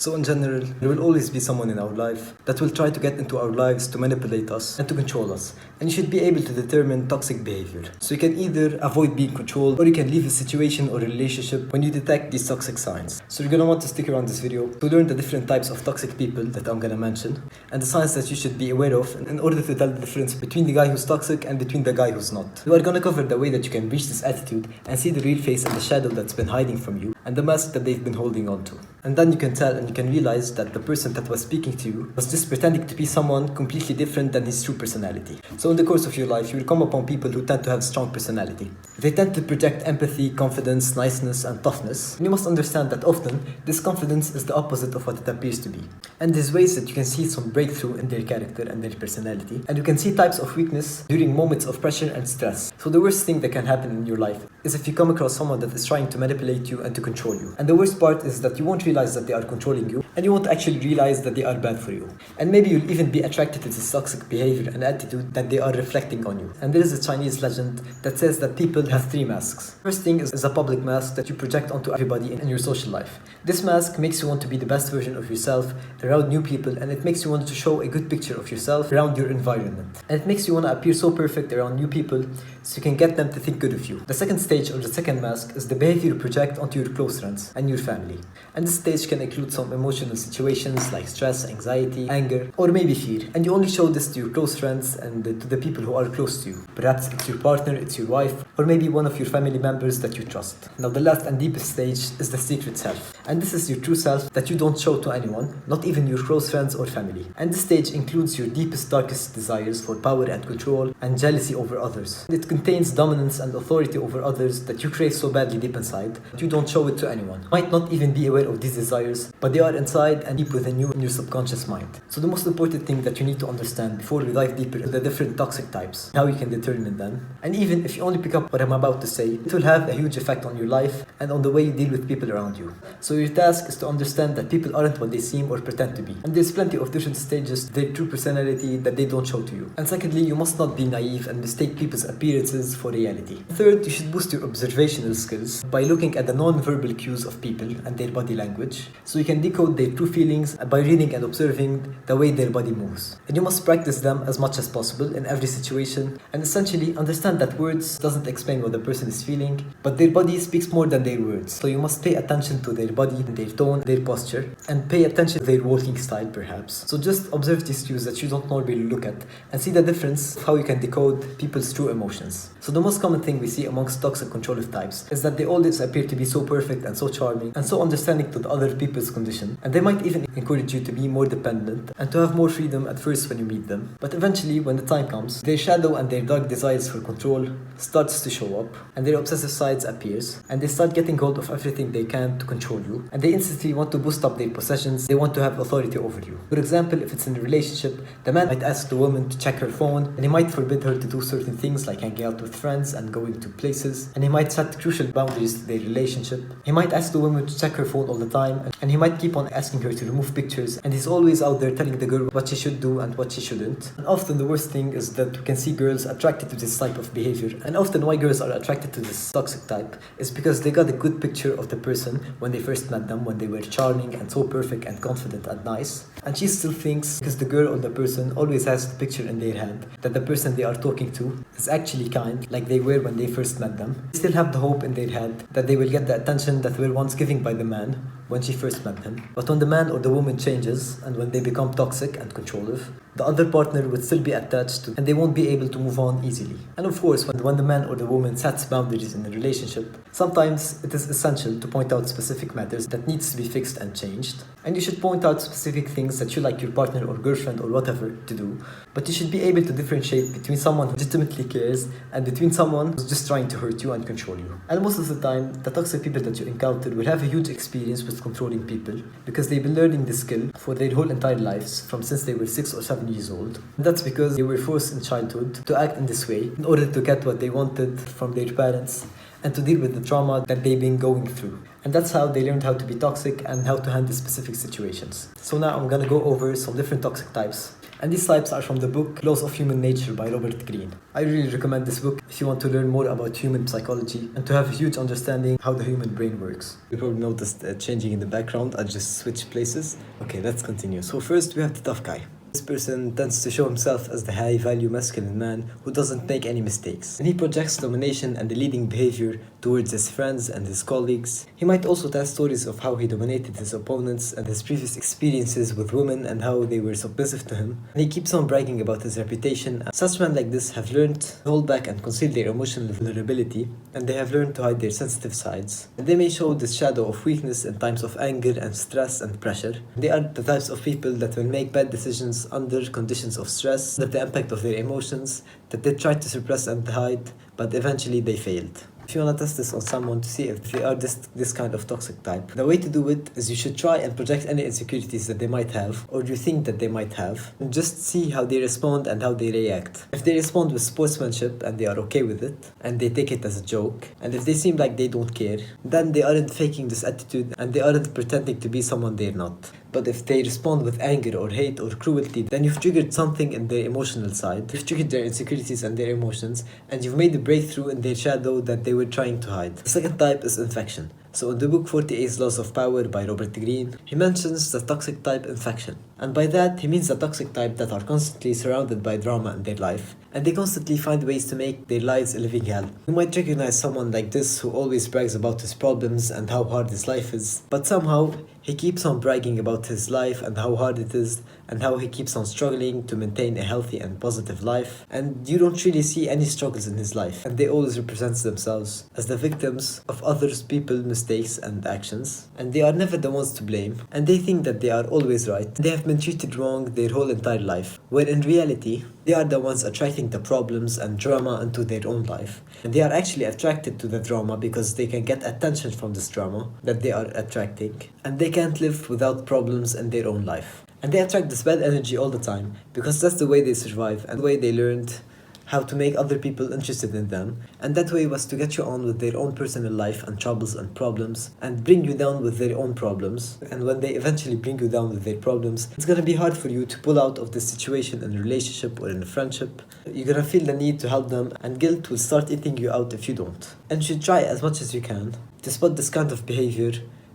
So in general, there will always be someone in our life that will try to get into our lives to manipulate us and to control us. And you should be able to determine toxic behavior. So you can either avoid being controlled or you can leave a situation or a relationship when you detect these toxic signs. So you're gonna want to stick around this video to learn the different types of toxic people that I'm gonna mention and the signs that you should be aware of in order to tell the difference between the guy who's toxic and between the guy who's not. We are gonna cover the way that you can reach this attitude and see the real face and the shadow that's been hiding from you and the mask that they've been holding on to. And then you can tell and you can realize that the person that was speaking to you was just pretending to be someone completely different than his true personality. So in the course of your life, you will come upon people who tend to have strong personality. They tend to project empathy, confidence, niceness, and toughness. And you must understand that often, this confidence is the opposite of what it appears to be. And there's ways that you can see some breakthrough in their character and their personality. And you can see types of weakness during moments of pressure and stress. So the worst thing that can happen in your life is if you come across someone that is trying to manipulate you and to control you. And the worst part is that you won't realize that they are controlling you, and you won't actually realize that they are bad for you. And maybe you'll even be attracted to this toxic behavior and attitude that they are reflecting on you. And there is a Chinese legend that says that people have three masks. First thing is a public mask that you project onto everybody in your social life. This mask makes you want to be the best version of yourself around new people, and it makes you want to show a good picture of yourself around your environment. And it makes you want to appear so perfect around new people so you can get them to think good of you. The second stage or the second mask is the behavior you project onto your close friends and your family. And this stage can include some emotional situations like stress, anxiety, anger, or maybe fear. And you only show this to your close friends and to the people who are close to you. Perhaps it's your partner, it's your wife, or maybe one of your family members that you trust. Now the last and deepest stage is the secret self. And this is your true self that you don't show to anyone, not even your close friends or family. And this stage includes your deepest, darkest desires for power and control and jealousy over others. It contains dominance and authority over others that you crave so badly deep inside that you don't show it to anyone. You might not even be aware of these desires, but they are inside and deep within you in your subconscious mind. So the most important thing that you need to understand before we dive deeper into the different toxic types, how you can determine them, and even if you only pick up what I'm about to say, it will have a huge effect on your life and on the way you deal with people around you. So your task is to understand that people aren't what they seem or pretend to be. And there's plenty of different stages to their true personality that they don't show to you. And secondly, you must not be naive and mistake people's appearances for reality. Third, you should boost your observational skills by looking at the non-verbal cues of people and their body language, so you can decode their true feelings by reading and observing the way their body moves. And you must practice them as much as possible in every situation and essentially understand that words doesn't explain what the person is feeling, but their body speaks more than their words. So you must pay attention to their body, their tone, their posture, and pay attention to their walking style perhaps. So just observe these cues that you don't normally look at and see the difference of how you can decode people's true emotions. So the most common thing we see amongst toxic controllive types is that they always appear to be so perfect and so charming and so understanding to the other people's condition, and they might even encourage you to be more dependent and to have more freedom at first when you meet them. But eventually, when the time comes, their shadow and their dark desires for control starts to show up, and their obsessive sides appears, and they start getting hold of everything they can to control you, and they instantly want to boost up their possessions. They want to have authority over you. For example, if it's in a relationship, the man might ask the woman to check her phone, and he might forbid her to do certain things like hanging out with friends and going to places, and he might set crucial boundaries to their relationship. He might ask the woman to check her phone all the time, and he might keep on asking her to remove pictures, and he's always out there telling the girl what she should do and what she shouldn't. And often the worst thing is that we can see girls attracted to this type of behavior, and often why girls are attracted to this toxic type is because they got a good picture of the person when they first met them, when they were charming and so perfect and confident and nice, and she still thinks, because the girl or the person always has the picture in their head, that the person they are talking to is actually kind like they were when they first met them. They still have the hope in their head that they will get the attention that were once given by the man when she first met him. But when the man or the woman changes and when they become toxic and controllive, the other partner would still be attached to and they won't be able to move on easily. And of course, when the man or the woman sets boundaries in a relationship, sometimes it is essential to point out specific matters that needs to be fixed and changed. And you should point out specific things that you like your partner or girlfriend or whatever to do. But you should be able to differentiate between someone who legitimately cares and between someone who's just trying to hurt you and control you. And most of the time, the toxic people that you encounter will have a huge experience with controlling people because they've been learning this skill for their whole entire lives from since they were 6 or 7 years old. And that's because they were forced in childhood to act in this way in order to get what they wanted from their parents and to deal with the trauma that they've been going through. And that's how they learned how to be toxic and how to handle specific situations. So now I'm gonna go over some different toxic types. And these types are from the book Laws of Human Nature by Robert Greene. I really recommend this book if you want to learn more about human psychology and to have a huge understanding how the human brain works. You probably noticed changing in the background. I just switched places. Okay, let's continue. So first we have the tough guy. This person tends to show himself as the high-value masculine man who doesn't make any mistakes. And he projects domination and the leading behavior towards his friends and his colleagues. He might also tell stories of how he dominated his opponents and his previous experiences with women and how they were submissive to him. And he keeps on bragging about his reputation. Such men like this have learned to hold back and conceal their emotional vulnerability, and they have learned to hide their sensitive sides. And they may show this shadow of weakness in times of anger and stress and pressure. They are the types of people that will make bad decisions under conditions of stress, under the impact of their emotions, that they tried to suppress and hide, but eventually they failed. If you want to test this on someone to see if they are this kind of toxic type, the way to do it is you should try and project any insecurities that they might have or you think that they might have, and just see how they respond and how they react. If they respond with sportsmanship and they are okay with it and they take it as a joke, and if they seem like they don't care, then they aren't faking this attitude and they aren't pretending to be someone they're not. But if they respond with anger or hate or cruelty, then you've triggered something in their emotional side. You've triggered their insecurities and their emotions, and you've made a breakthrough in their shadow that they were trying to hide. The second type is infection. So in the book 48 Laws of Power by Robert Greene, he mentions the toxic type infection. And by that, he means the toxic type that are constantly surrounded by drama in their life, and they constantly find ways to make their lives a living hell. You might recognize someone like this who always brags about his problems and how hard his life is, but somehow he keeps on bragging about his life and how hard it is and how he keeps on struggling to maintain a healthy and positive life, and you don't really see any struggles in his life, and they always represent themselves as the victims of others people's mistakes and actions, and they are never the ones to blame, and they think that they are always right. They have been treated wrong their whole entire life, where in reality they are the ones attracting the problems and drama into their own life, and they are actually attracted to the drama because they can get attention from this drama that they are attracting, and they can't live without problems in their own life. And they attract this bad energy all the time because that's the way they survive and the way they learned how to make other people interested in them, and that way was to get you on with their own personal life and troubles and problems and bring you down with their own problems. And when they eventually bring you down with their problems, it's gonna be hard for you to pull out of this situation in a relationship or in a friendship. You're gonna feel the need to help them, and guilt will start eating you out if you don't. And you should try as much as you can to spot this kind of behavior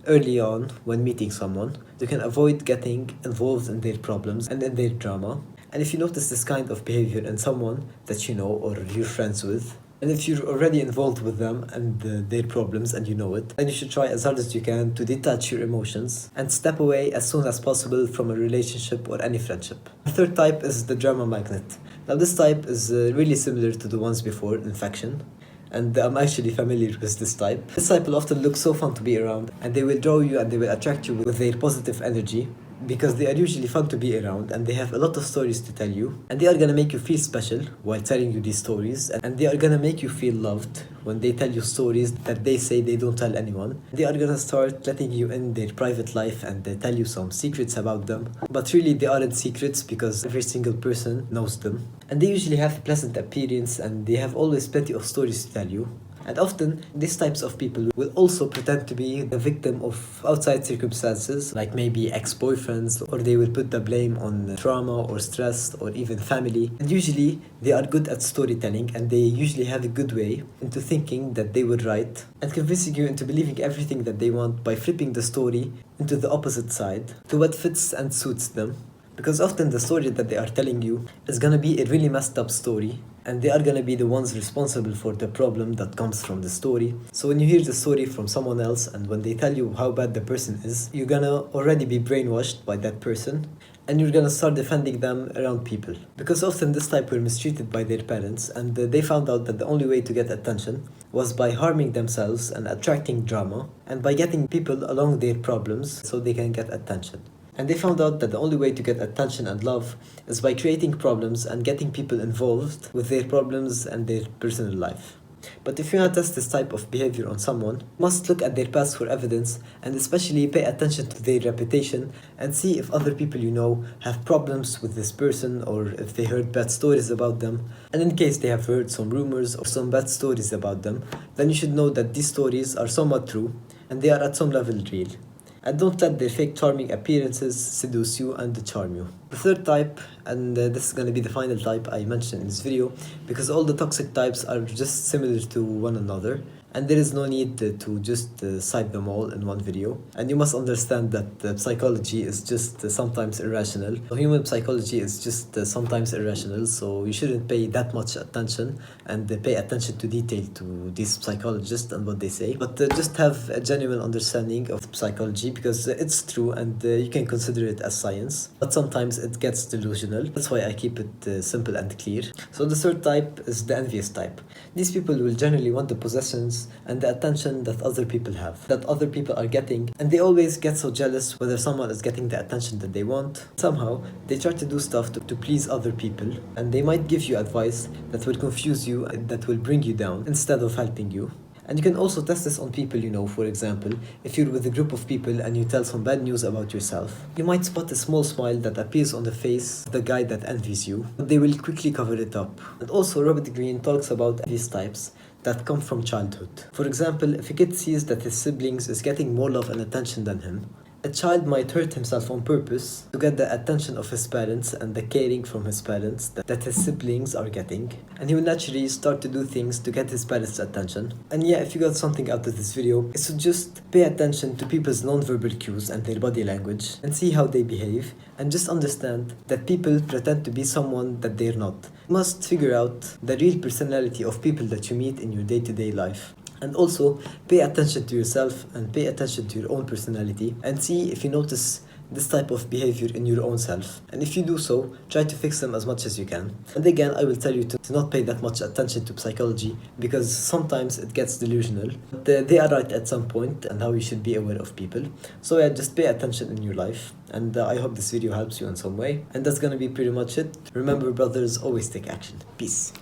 early on when meeting someone. You can avoid getting involved in their problems and in their drama. And if you notice this kind of behavior in someone that you know or you're friends with, and if you're already involved with them and their problems and you know it, then you should try as hard as you can to detach your emotions and step away as soon as possible from a relationship or any friendship. The third type is the drama magnet. Now this type is really similar to the ones before, infection. And I'm actually familiar with this type. This type will often look so fun to be around, and they will draw you and they will attract you with their positive energy because they are usually fun to be around and they have a lot of stories to tell you, and they are gonna make you feel special while telling you these stories, and they are gonna make you feel loved when they tell you stories that they say they don't tell anyone. They are gonna start letting you in their private life and they tell you some secrets about them, but really they aren't secrets because every single person knows them. And they usually have a pleasant appearance and they have always plenty of stories to tell you. And often, these types of people will also pretend to be the victim of outside circumstances, like maybe ex-boyfriends, or they will put the blame on trauma or stress or even family. And usually, they are good at storytelling and they usually have a good way into thinking that they were right and convincing you into believing everything that they want by flipping the story into the opposite side, to what fits and suits them. Because often the story that they are telling you is gonna be a really messed up story, and they are gonna be the ones responsible for the problem that comes from the story. So when you hear the story from someone else and when they tell you how bad the person is, you're gonna already be brainwashed by that person, and you're gonna start defending them around people. Because often this type were mistreated by their parents, and they found out that the only way to get attention was by harming themselves and attracting drama, and by getting people along their problems so they can get attention. And they found out that the only way to get attention and love is by creating problems and getting people involved with their problems and their personal life. But if you want to test this type of behavior on someone, you must look at their past for evidence and especially pay attention to their reputation and see if other people you know have problems with this person or if they heard bad stories about them. And in case they have heard some rumors or some bad stories about them, then you should know that these stories are somewhat true and they are at some level real. And don't let their fake charming appearances seduce you and charm you. The third type, and this is going to be the final type I mentioned in this video, because all the toxic types are just similar to one another, and there is no need to just cite them all in one video. And you must understand that psychology is just sometimes irrational. Human psychology is just sometimes irrational, so you shouldn't pay that much attention and pay attention to detail to these psychologists and what they say. But just have a genuine understanding of psychology, because it's true and you can consider it as science. But sometimes it gets delusional. That's why I keep it simple and clear. So the third type is the envious type. These people will generally want the possessions and the attention that other people have, that other people are getting, and they always get so jealous whether someone is getting the attention that they want. Somehow, they try to do stuff to please other people, and they might give you advice that will confuse you and that will bring you down instead of helping you. And you can also test this on people you know. For example, if you're with a group of people and you tell some bad news about yourself, you might spot a small smile that appears on the face of the guy that envies you, but they will quickly cover it up. And also, Robert Greene talks about these types that come from childhood. For example, if a kid sees that his siblings is getting more love and attention than him, a child might hurt himself on purpose to get the attention of his parents and the caring from his parents that his siblings are getting, and he will naturally start to do things to get his parents' attention. And yeah, if you got something out of this video, it's to just pay attention to people's non-verbal cues and their body language and see how they behave, and just understand that people pretend to be someone that they're not. You must figure out the real personality of people that you meet in your day-to-day life. And also, pay attention to yourself and pay attention to your own personality and see if you notice this type of behavior in your own self. And if you do so, try to fix them as much as you can. And again, I will tell you to not pay that much attention to psychology, because sometimes it gets delusional. But they are right at some point and how you should be aware of people. So yeah, just pay attention in your life. And I hope this video helps you in some way. And that's gonna be pretty much it. Remember, brothers, always take action. Peace.